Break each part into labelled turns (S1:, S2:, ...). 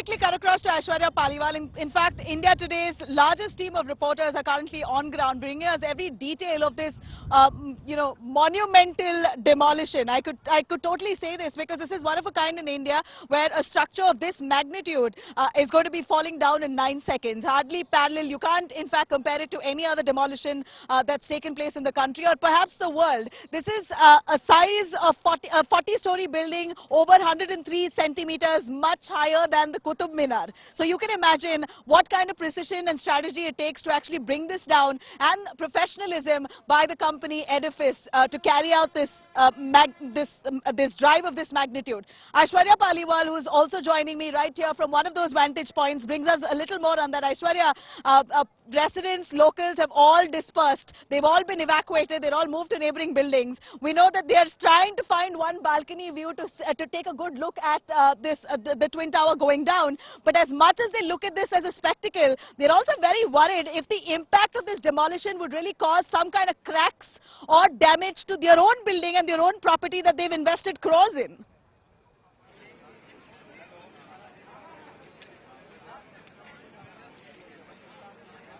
S1: quickly cut across to Aishwarya Paliwal. In fact, India Today's largest team of reporters are currently on ground, bringing us every detail of this, monumental demolition. I could totally say this because this is one of a kind in India where a structure of this magnitude is going to be falling down in 9 seconds. Hardly parallel. You can't, in fact, compare it to any other demolition that's taken place in the country or perhaps the world. This is a size of a 40-story building, over 103 centimeters, much higher than the Qutub Minar. So you can imagine what kind of precision and strategy it takes to actually bring this down, and professionalism by the company Edifice to carry out this this drive of this magnitude. Aishwarya Paliwal, who is also joining me right here from one of those vantage points, brings us a little more on that. Aishwarya, residents, locals have all dispersed. They've all been evacuated. They're all moved to neighboring buildings. We know that they are trying to find one balcony view to take a good look at the Twin Tower going down. But as much as they look at this as a spectacle, they're also very worried if the impact of this demolition would really cause some kind of cracks or damage to their own building and their own property that they've invested crores in.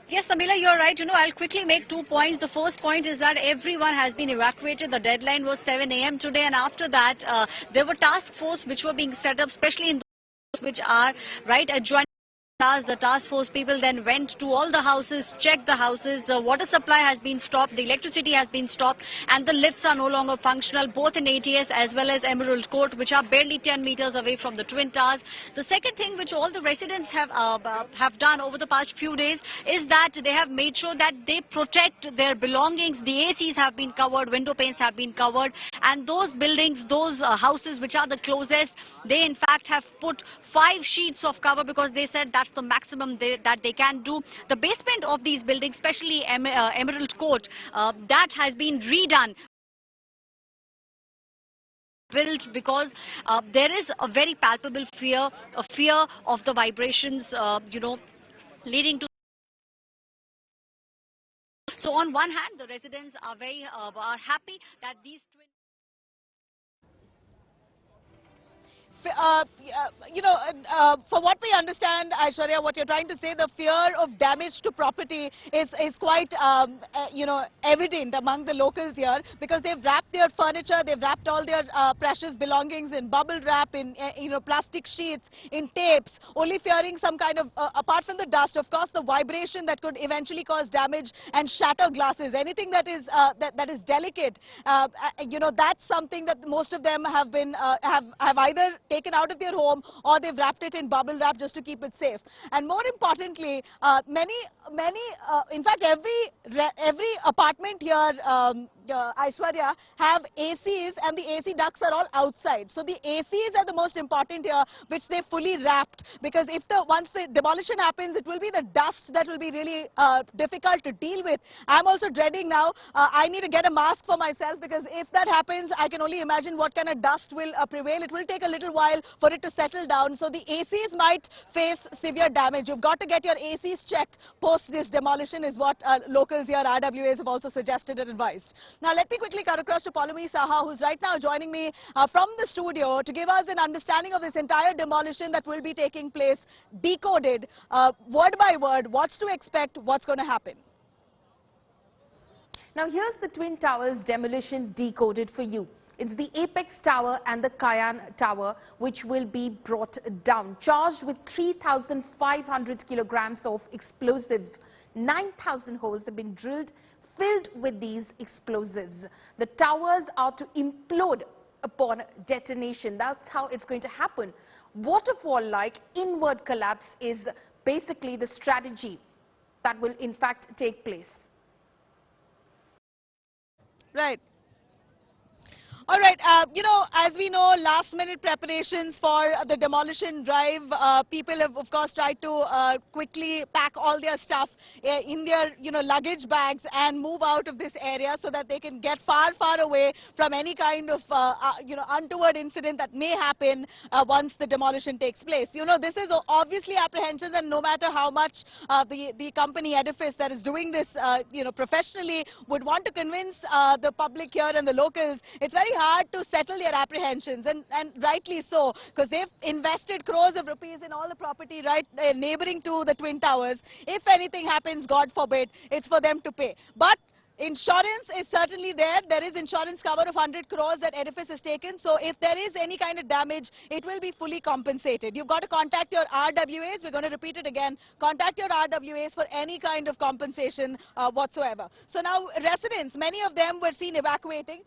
S2: Yes, Samila, you're right. I'll quickly make 2 points. The first point is that everyone has been evacuated. The deadline was 7 a.m. today, and after that, there were task force which were being set up, especially in those which are right adjoining. The task force people then went to all the houses, checked the houses. The water supply has been stopped, the electricity has been stopped, and the lifts are no longer functional, both in ATS as well as Emerald Court, which are barely 10 meters away from the Twin Towers. The second thing which all the residents have done over the past few days is that they have made sure that they protect their belongings. The ACs have been covered, window panes have been covered, and those buildings, those houses which are the closest, they in fact have put 5 sheets of cover because they said that's the maximum that they can do. The basement of these buildings, especially Emerald Court, that has been redone, built because there is a very palpable fear, a fear of the vibrations, leading to. So on one hand, the residents are very are happy that these twin.
S1: For what we understand, Aishwarya, what you're trying to say, the fear of damage to property is quite, evident among the locals here, because they've wrapped their furniture, they've wrapped all their precious belongings in bubble wrap, in, plastic sheets, in tapes, only fearing some kind of, apart from the dust, of course, the vibration that could eventually cause damage and shatter glasses. Anything that is that is delicate, that's something that most of them have been have either taken out of their home or they've wrapped it in bubble wrap just to keep it safe. And more importantly, in fact, every apartment here, Aishwarya, have ACs, and the AC ducts are all outside. So the ACs are the most important here, which they fully wrapped, because if once the demolition happens, it will be the dust that will be really difficult to deal with. I'm also dreading now. I need to get a mask for myself, because if that happens, I can only imagine what kind of dust will prevail. It will take a little while for it to settle down. So the ACs might face severe damage. You've got to get your ACs checked post this demolition, is what locals here, RWAs, have also suggested and advised. Now let me quickly cut across to Palumi Saha, who's right now joining me from the studio to give us an understanding of this entire demolition that will be taking place, decoded word by word, what's to expect, what's going to happen.
S3: Now here's the Twin Towers demolition decoded for you. It's the Apex Tower and the Ceyane Tower which will be brought down, charged with 3,500 kilograms of explosive. 9,000 holes have been drilled, filled with these explosives. The towers are to implode upon detonation. That's how it's going to happen. Waterfall-like inward collapse is basically the strategy that will in fact take place.
S1: Right. All right, as we know, last-minute preparations for the demolition drive, people have, of course, tried to quickly pack all their stuff in their, luggage bags and move out of this area so that they can get far, far away from any kind of, untoward incident that may happen once the demolition takes place. This is obviously apprehensions, and no matter how much the company Edifice that is doing this, professionally would want to convince the public here and the locals, it's very hard to settle their apprehensions, and rightly so, because they've invested crores of rupees in all the property right neighboring to the Twin Towers. If anything happens, God forbid, it's for them to pay. But insurance is certainly there. There is insurance cover of 100 crores that edifice has taken. So if there is any kind of damage, it will be fully compensated. You've got to contact your RWAs. We're going to repeat it again. Contact your RWAs for any kind of compensation whatsoever. So now residents, many of them were seen evacuating.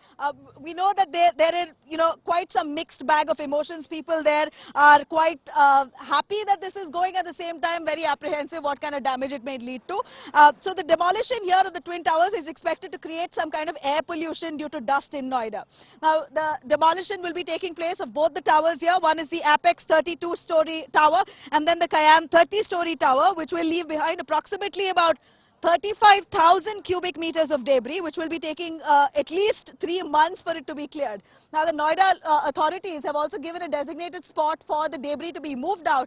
S1: We know that there are, quite some mixed bag of emotions. People there are quite happy that this is going, at the same time very apprehensive what kind of damage it may lead to. So the demolition here of the Twin Towers is expected to create some kind of air pollution due to dust in Noida. Now, the demolition will be taking place of both the towers here. One is the Apex 32-story tower, and then the Ceyane 30-story tower, which will leave behind approximately about 35,000 cubic meters of debris, which will be taking at least 3 months for it to be cleared. Now, the Noida authorities have also given a designated spot for the debris to be moved out,